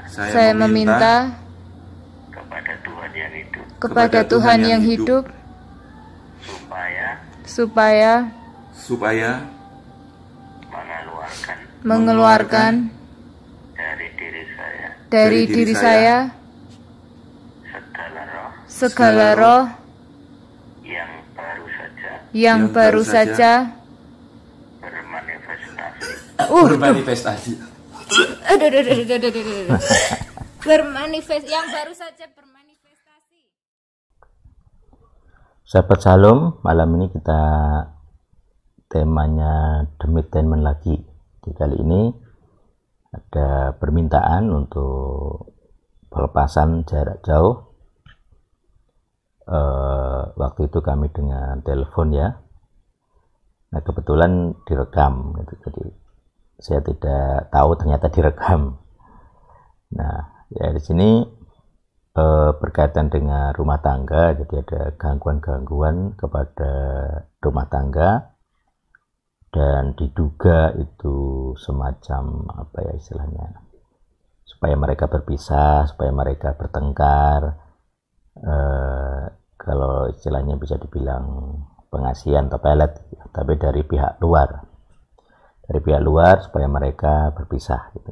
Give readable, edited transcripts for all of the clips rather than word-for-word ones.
Saya meminta kepada Tuhan yang hidup, kepada Tuhan yang hidup supaya mengeluarkan dari diri saya segala roh yang baru saja bermanifestasi. Yang baru saja bermanifestasi. Sahabat Shalom, malam ini kita temanya demi statement lagi. Di kali ini ada permintaan untuk pelepasan jarak jauh. Waktu itu kami dengan telepon ya. Nah kebetulan direkam gitu. Jadi saya tidak tahu ternyata direkam. Nah ya di sini berkaitan dengan rumah tangga. Jadi ada gangguan-gangguan kepada rumah tangga dan diduga itu semacam apa ya istilahnya, supaya mereka berpisah, supaya mereka bertengkar. Kalau istilahnya bisa dibilang pengasihan atau pelet, tapi dari pihak luar, supaya mereka berpisah gitu.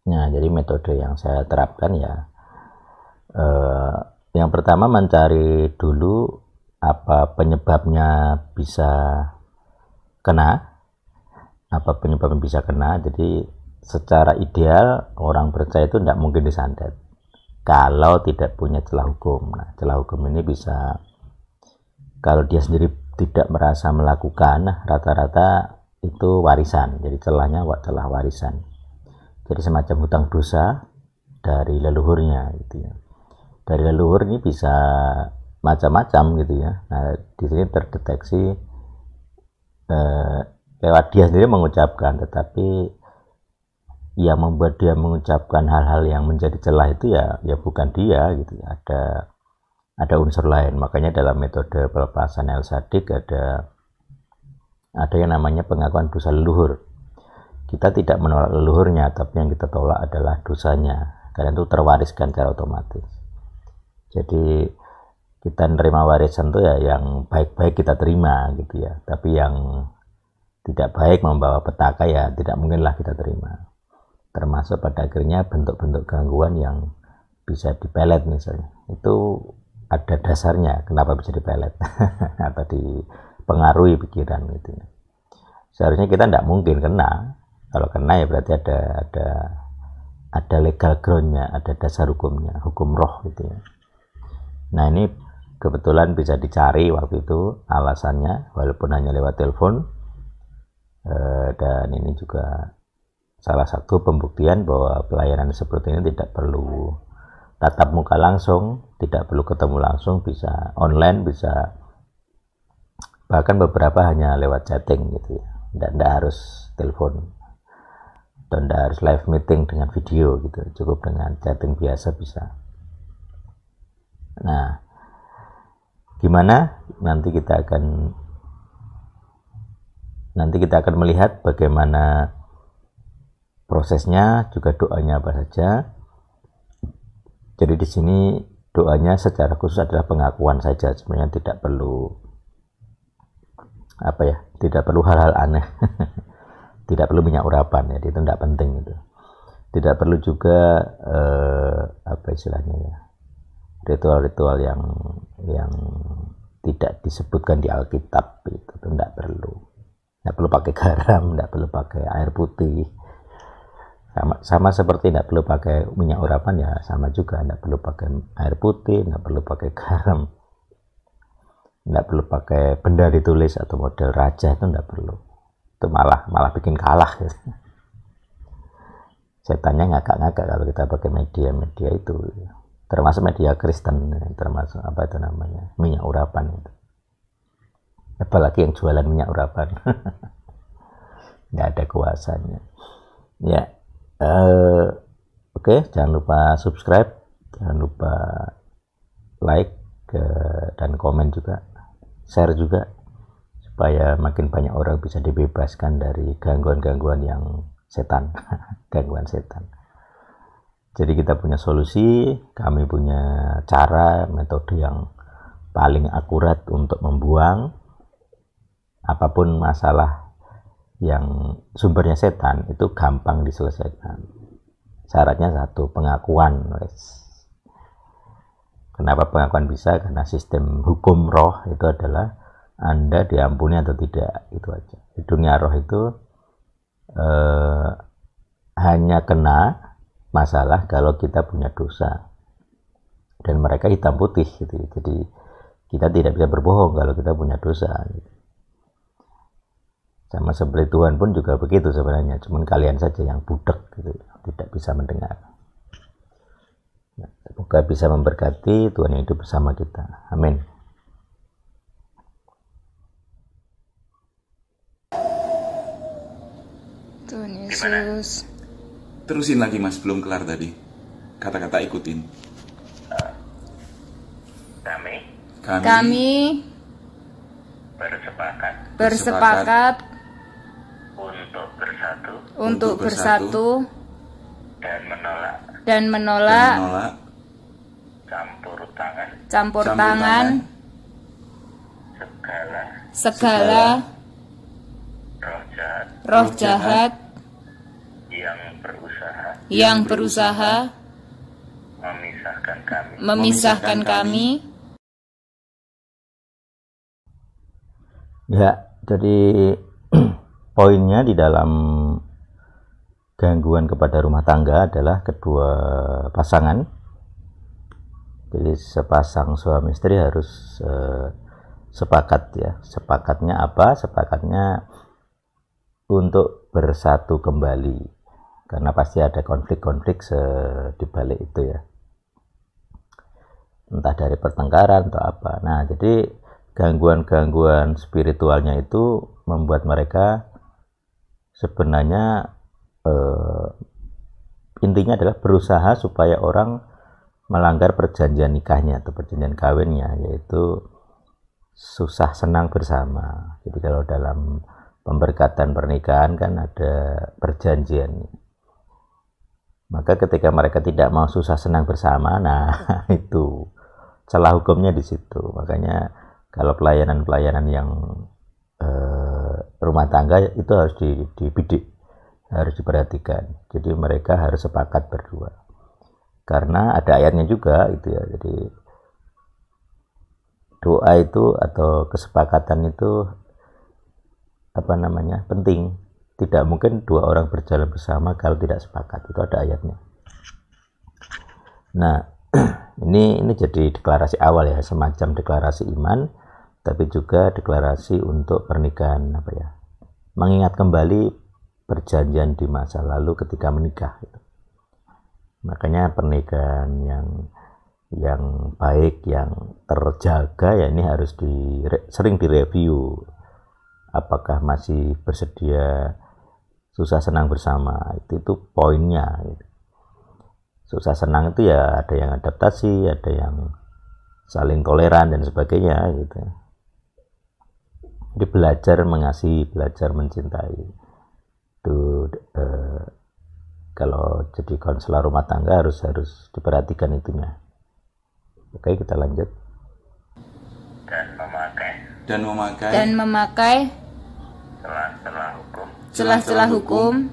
Nah jadi metode yang saya terapkan ya, yang pertama mencari dulu apa penyebabnya bisa kena. Jadi secara ideal orang percaya itu tidak mungkin disantet kalau tidak punya celah hukum. Nah, celah hukum ini bisa, kalau dia sendiri tidak merasa melakukan, rata-rata itu warisan. Jadi celahnya celah warisan. Jadi semacam hutang dosa dari leluhurnya gitu ya. Dari leluhur ini bisa macam-macam gitu ya. Nah, di sini terdeteksi lewat dia sendiri mengucapkan, tetapi yang membuat dia mengucapkan hal-hal yang menjadi celah itu ya bukan dia gitu ya. Ada unsur lain. Makanya dalam metode pelepasan El Sadik ada yang namanya pengakuan dosa leluhur. Kita tidak menolak leluhurnya, tapi yang kita tolak adalah dosanya, karena itu terwariskan secara otomatis. Jadi kita menerima warisan itu ya yang baik-baik kita terima gitu ya, tapi yang tidak baik membawa petaka ya tidak mungkinlah kita terima. Termasuk pada akhirnya bentuk-bentuk gangguan yang bisa dipelet misalnya, itu ada dasarnya kenapa bisa dipelet atau dipengaruhi pikiran gitu ya. Seharusnya kita tidak mungkin kena. Kalau kena ya berarti ada legal groundnya, ada dasar hukumnya, hukum roh gitu ya. Nah ini kebetulan bisa dicari waktu itu alasannya, walaupun hanya lewat telepon, dan ini juga salah satu pembuktian bahwa pelayanan seperti ini tidak perlu tatap muka langsung, tidak perlu ketemu langsung, bisa online, bisa bahkan beberapa hanya lewat chatting gitu ya. Tidak harus telepon dan tidak harus live meeting dengan video gitu, cukup dengan chatting biasa bisa. Nah gimana nanti kita akan melihat bagaimana prosesnya, juga doanya apa saja. Jadi di sini doanya secara khusus adalah pengakuan saja, sebenarnya tidak perlu tidak perlu hal-hal aneh. Tidak perlu minyak urapan ya, itu tidak penting itu. Tidak perlu juga ritual-ritual yang tidak disebutkan di Alkitab itu tidak perlu. Tidak perlu pakai garam, tidak perlu pakai air putih. Sama seperti tidak perlu pakai minyak urapan ya sama juga, tidak perlu pakai air putih, tidak perlu pakai garam, tidak perlu pakai benda ditulis atau model raja, itu tidak perlu. Itu malah bikin kalah gitu. Setannya ngakak-ngakak kalau kita pakai media itu, termasuk media Kristen, termasuk minyak urapan itu. Apalagi yang jualan minyak urapan. Nggak ada kuasanya ya. Oke, jangan lupa subscribe, jangan lupa like dan komen juga, share juga, supaya makin banyak orang bisa dibebaskan dari gangguan-gangguan yang setan. Gangguan setan. Jadi kita punya solusi, kami punya cara, metode yang paling akurat untuk membuang apapun masalah yang sumbernya setan, itu gampang diselesaikan. Syaratnya satu, pengakuan. Kenapa pengakuan bisa? Karena sistem hukum roh itu adalah Anda diampuni atau tidak, itu aja. Di dunia roh itu hanya kena masalah kalau kita punya dosa, dan mereka hitam putih gitu. Jadi kita tidak bisa berbohong kalau kita punya dosa gitu. Sama seperti Tuhan pun juga begitu sebenarnya, cuman kalian saja yang budek gitu, tidak bisa mendengar. Nah, semoga bisa memberkati. Tuhan yang hidup bersama kita, amin. Tuhan Yesus. Terusin lagi Mas, belum kelar tadi. Kata-kata ikutin. Kami Kami bersepakat bersepakat untuk bersatu dan menolak dan menolak campur tangan segala roh jahat yang berusaha memisahkan kami. Ya, jadi poinnya di dalam gangguan kepada rumah tangga adalah kedua pasangan. Jadi sepasang suami istri harus sepakat ya. Sepakatnya apa? Sepakatnya untuk bersatu kembali. Karena pasti ada konflik-konflik di balik itu ya. Entah dari pertengkaran atau apa. Nah, jadi gangguan-gangguan spiritualnya itu membuat mereka sebenarnya intinya adalah berusaha supaya orang melanggar perjanjian nikahnya atau perjanjian kawinnya, yaitu susah senang bersama. Jadi kalau dalam pemberkatan pernikahan kan ada perjanjian. Maka ketika mereka tidak mau susah senang bersama, nah itu celah hukumnya di situ. Makanya kalau pelayanan-pelayanan yang rumah tangga itu harus dibidik, harus diperhatikan. Jadi mereka harus sepakat berdua. Karena ada ayatnya juga itu ya. Jadi doa itu atau kesepakatan itu penting. Tidak mungkin dua orang berjalan bersama kalau tidak sepakat. Itu ada ayatnya. Nah, ini jadi deklarasi awal ya, semacam deklarasi iman, tapi juga deklarasi untuk pernikahan mengingat kembali perjanjian di masa lalu ketika menikah. Makanya pernikahan yang baik, yang terjaga ya ini harus sering direview. Apakah masih bersedia susah senang bersama, itu poinnya gitu. Susah senang itu ya ada yang adaptasi, ada yang saling toleran dan sebagainya gitu. Jadi belajar mengasihi, belajar mencintai itu kalau jadi konselor rumah tangga harus diperhatikan itunya. Oke, kita lanjut. dan memakai celah-celah hukum,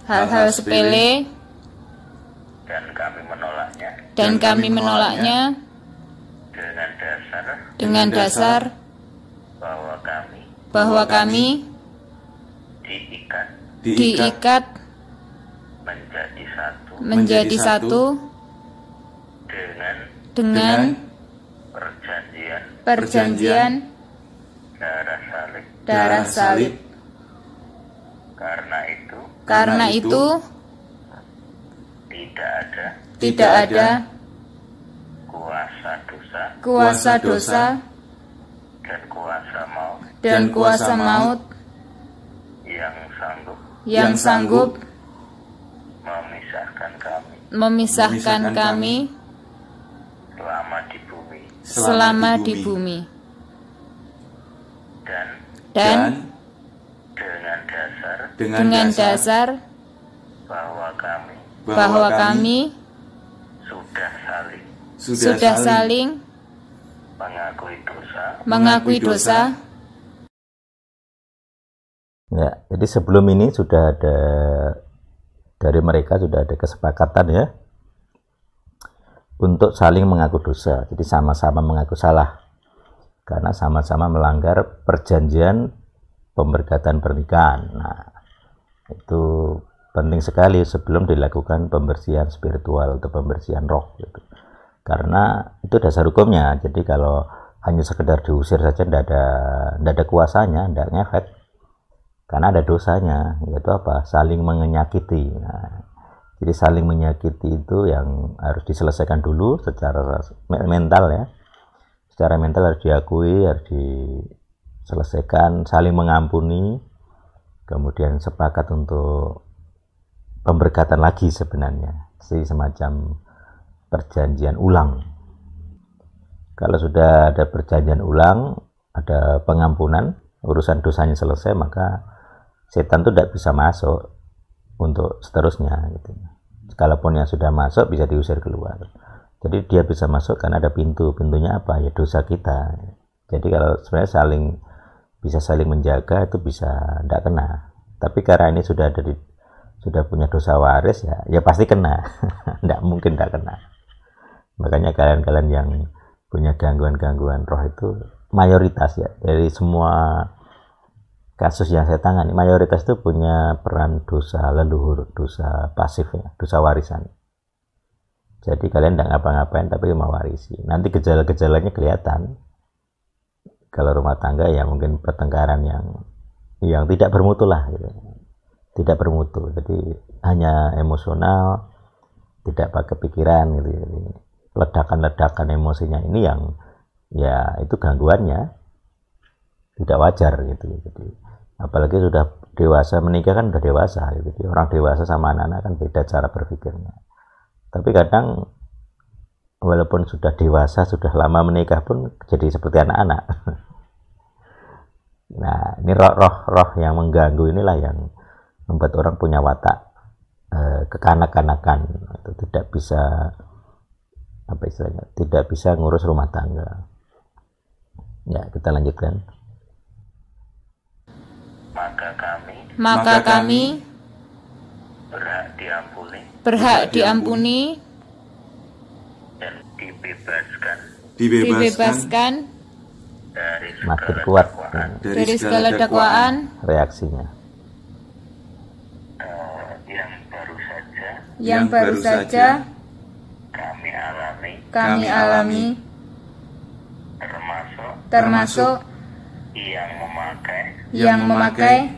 hal-hal sepele, dan kami menolaknya dengan dasar bahwa kami diikat menjadi satu dengan perjanjian darah salib. Karena itu tidak ada kuasa dosa dan kuasa maut yang sanggup memisahkan kami selama di bumi. Dan dengan dasar bahwa kami sudah saling mengakui dosa. Ya, jadi sebelum ini sudah ada dari mereka sudah ada kesepakatan ya untuk saling mengaku dosa. Jadi sama-sama mengaku salah karena sama-sama melanggar perjanjian pemberkatan pernikahan. Nah, itu penting sekali sebelum dilakukan pembersihan spiritual atau pembersihan roh gitu. Karena itu dasar hukumnya. Jadi kalau hanya sekedar diusir saja tidak ada kuasanya, tidak ngefek. Karena ada dosanya, yaitu apa? Saling menyakiti. Nah, jadi saling menyakiti itu yang harus diselesaikan dulu secara mental ya. Secara mental harus diakui, harus diselesaikan, saling mengampuni, kemudian sepakat untuk pemberkatan lagi sebenarnya, semacam perjanjian ulang. Kalau sudah ada perjanjian ulang, ada pengampunan, urusan dosanya selesai, maka setan itu tidak bisa masuk untuk seterusnya gitu. Kalaupun yang sudah masuk bisa diusir keluar. Jadi dia bisa masuk karena ada pintunya apa ya, dosa kita. Jadi kalau sebenarnya bisa saling menjaga itu bisa tidak kena. Tapi karena ini sudah punya dosa waris ya pasti kena. Tidak mungkin tidak kena. Makanya kalian yang punya gangguan roh itu mayoritas ya dari semua kasus yang saya tangani, mayoritas itu punya peran dosa leluhur, dosa pasif ya, dosa warisan. Jadi kalian tidak ngapa-ngapain tapi mewarisi. Nanti gejala-gejalanya kelihatan. Kalau rumah tangga ya mungkin pertengkaran yang tidak bermutu lah gitu. Tidak bermutu. Jadi hanya emosional, tidak pakai pikiran gitu. Jadi, ledakan-ledakan emosinya ini yang ya itu gangguannya tidak wajar gitu. Jadi apalagi sudah dewasa, menikah kan sudah dewasa gitu. Jadi orang dewasa sama anak-anak kan beda cara berpikirnya. Tapi kadang walaupun sudah dewasa, sudah lama menikah pun jadi seperti anak-anak. Nah, ini roh yang mengganggu inilah yang membuat orang punya watak kekanak-kanakan, itu tidak bisa apa istilahnya, tidak bisa ngurus rumah tangga. Ya, kita lanjutkan. Maka kami berhak diampuni dan dibebaskan makin kuat dari segala dakwaan reaksinya. yang baru saja kami alami, termasuk yang memakai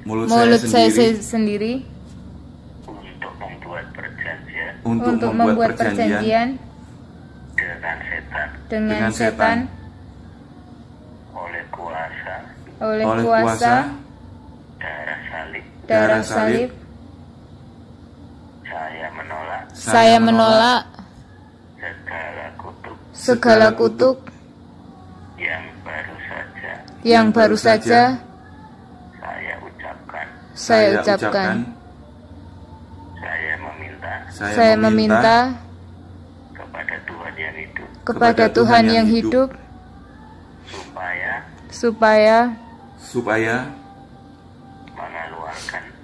mulut saya sendiri untuk membuat perjanjian dengan setan oleh kuasa darah salib. Saya menolak segala kutuk yang baru saja saya ucapkan. Saya meminta kepada Tuhan yang hidup supaya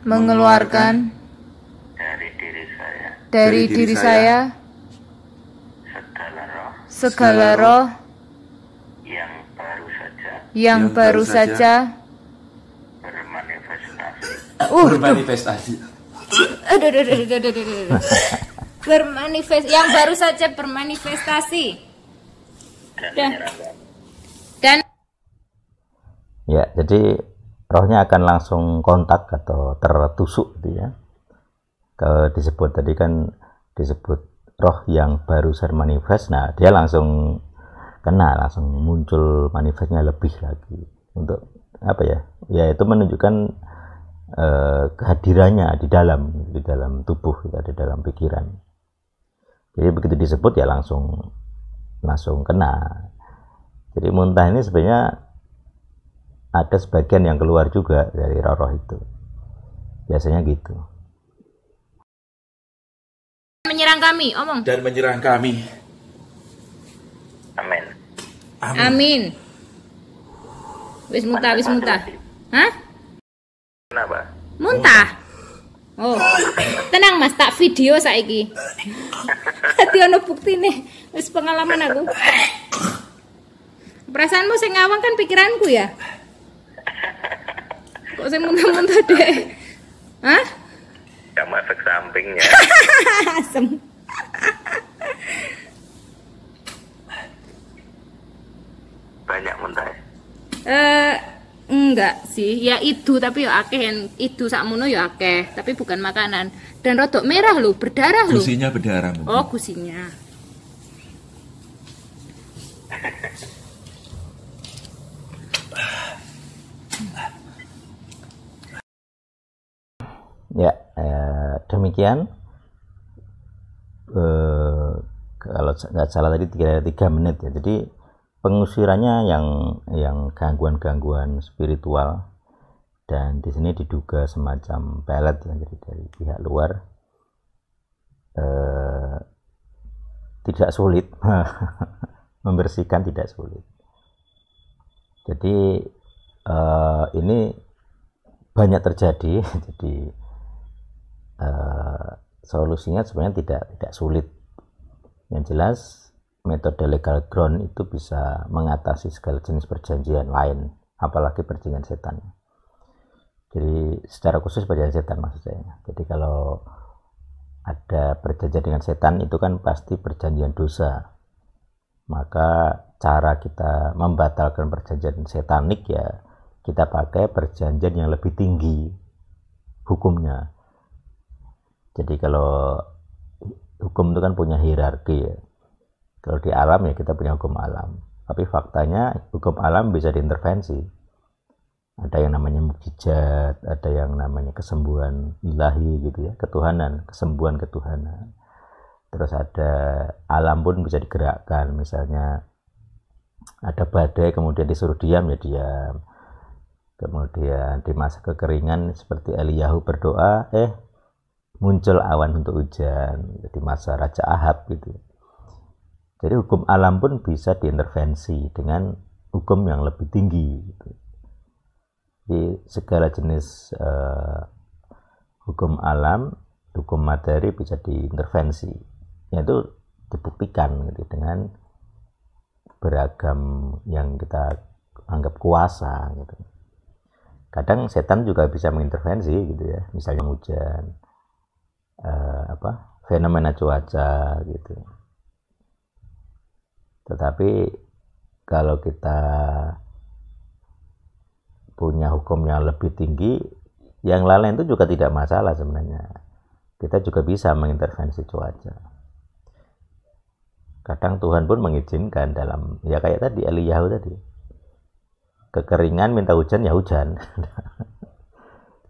mengeluarkan dari diri saya segala roh yang baru saja bermanifestasi. Yang baru saja bermanifestasi. Dan ya, jadi rohnya akan langsung kontak atau tertusuk gitu ya. Kalau disebut tadi kan disebut roh yang baru saja manifest, nah dia langsung kena, langsung muncul manifestnya lebih lagi. Untuk apa ya? Ya itu menunjukkan kehadirannya di dalam tubuh kita, di dalam pikiran. Jadi begitu disebut ya langsung kena. Jadi muntah ini sebenarnya ada sebagian yang keluar juga dari roh-roh itu. Biasanya gitu. Menyerang kami, omong. Dan menyerang kami. Amin. Amin. Wis muntah. Hah? Kenapa? Muntah. Oh. Tenang Mas, tak video saiki. Dadi ono buktine. Wis pengalaman aku. Perasaanmu sing ngawang kan pikiranku ya. Kok sing muntah-muntah deh. Hah? Kamu efek sampingnya. Asem. Banyak muntah. Enggak sih, ya itu tapi ya akeh, itu sakmono ya akeh, tapi bukan makanan. Dan rodok merah lho, berdarah lho. Gusinya berdarah mungkin. Oh, gusinya. Ya, demikian. Kalau nggak salah tadi 3 menit ya. Jadi pengusirannya yang gangguan-gangguan spiritual, dan di sini diduga semacam pelet ya, jadi dari pihak luar. Tidak sulit membersihkan, tidak sulit. Jadi ini banyak terjadi. Jadi solusinya sebenarnya tidak sulit. Yang jelas metode legal ground itu bisa mengatasi segala jenis perjanjian lain, apalagi perjanjian setan. Jadi secara khusus perjanjian setan maksud saya. Jadi kalau ada perjanjian dengan setan itu kan pasti perjanjian dosa. Maka cara kita membatalkan perjanjian setanik ya kita pakai perjanjian yang lebih tinggi hukumnya. Jadi kalau hukum itu kan punya hierarki ya. Kalau di alam ya kita punya hukum alam. Tapi faktanya hukum alam bisa diintervensi. Ada yang namanya mukjizat, ada yang namanya kesembuhan ilahi gitu ya, ketuhanan, kesembuhan ketuhanan. Terus ada alam pun bisa digerakkan, misalnya ada badai kemudian disuruh diam ya diam. Kemudian di masa kekeringan seperti Eliyahu berdoa, muncul awan untuk hujan. Di masa Raja Ahab gitu. Jadi hukum alam pun bisa diintervensi dengan hukum yang lebih tinggi gitu. Jadi segala jenis hukum alam, hukum materi bisa diintervensi. Yaitu dibuktikan gitu, dengan beragam yang kita anggap kuasa gitu. Kadang setan juga bisa mengintervensi gitu ya, misalnya hujan, fenomena cuaca gitu. Tetapi kalau kita punya hukum yang lebih tinggi, yang lain itu juga tidak masalah sebenarnya. Kita juga bisa mengintervensi cuaca. Kadang Tuhan pun mengizinkan dalam, ya kayak tadi Eliyahu tadi, kekeringan minta hujan ya hujan.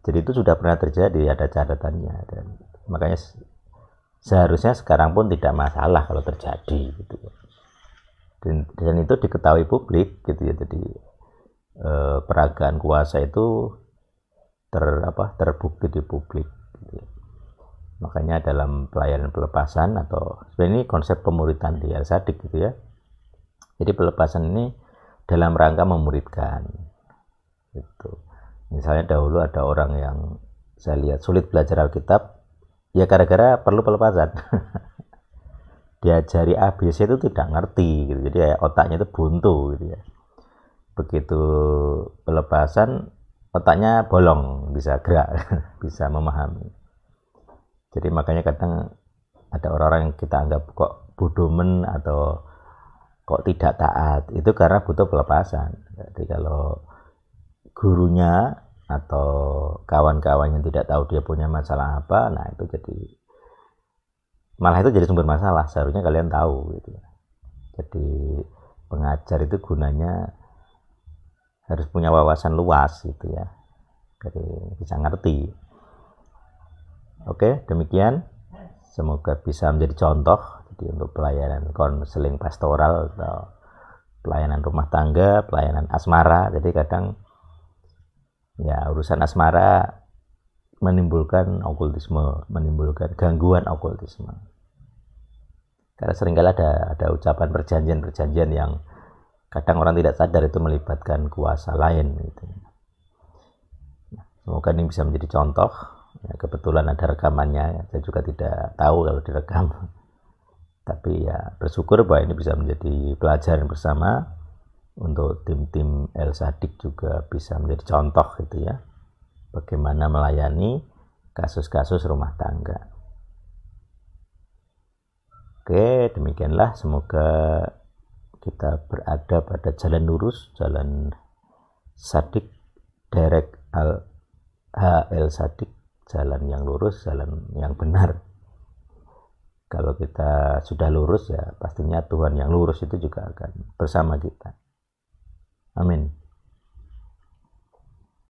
Jadi itu sudah pernah terjadi, ada catatannya, dan makanya seharusnya sekarang pun tidak masalah kalau terjadi gitu. Dan itu diketahui publik gitu ya. Jadi peragaan kuasa itu terbukti di publik gitu ya. Makanya dalam pelayanan pelepasan, atau sebenarnya ini konsep pemuritan di Al-Sadik gitu ya. Jadi pelepasan ini dalam rangka memuridkan gitu. Misalnya dahulu ada orang yang saya lihat sulit belajar Alkitab ya gara-gara perlu pelepasan. Diajari ABC itu tidak ngerti gitu. Jadi otaknya itu buntu gitu ya. Begitu pelepasan otaknya bolong, bisa gerak, bisa memahami. Jadi makanya kadang ada orang-orang yang kita anggap kok bodomen atau kok tidak taat, itu karena butuh pelepasan. Jadi kalau gurunya atau kawan-kawan yang tidak tahu dia punya masalah apa, nah itu malah itu jadi sumber masalah. Seharusnya kalian tahu gitu. Jadi pengajar itu gunanya harus punya wawasan luas gitu ya, jadi bisa ngerti. Oke, demikian, semoga bisa menjadi contoh jadi untuk pelayanan konseling pastoral atau pelayanan rumah tangga, pelayanan asmara. Jadi kadang ya urusan asmara menimbulkan okultisme, menimbulkan gangguan okultisme. Karena seringkali ada ucapan perjanjian-perjanjian yang kadang orang tidak sadar itu melibatkan kuasa lain gitu. Semoga ini bisa menjadi contoh. Ya, kebetulan ada rekamannya, saya juga tidak tahu kalau direkam. Tapi ya bersyukur bahwa ini bisa menjadi pelajaran bersama untuk tim-tim El Sadik, juga bisa menjadi contoh gitu ya, bagaimana melayani kasus-kasus rumah tangga. Oke, demikianlah, semoga kita berada pada jalan lurus, jalan Sadik Derek El Sadik, jalan yang lurus, jalan yang benar. Kalau kita sudah lurus ya pastinya Tuhan yang lurus itu juga akan bersama kita. Amin.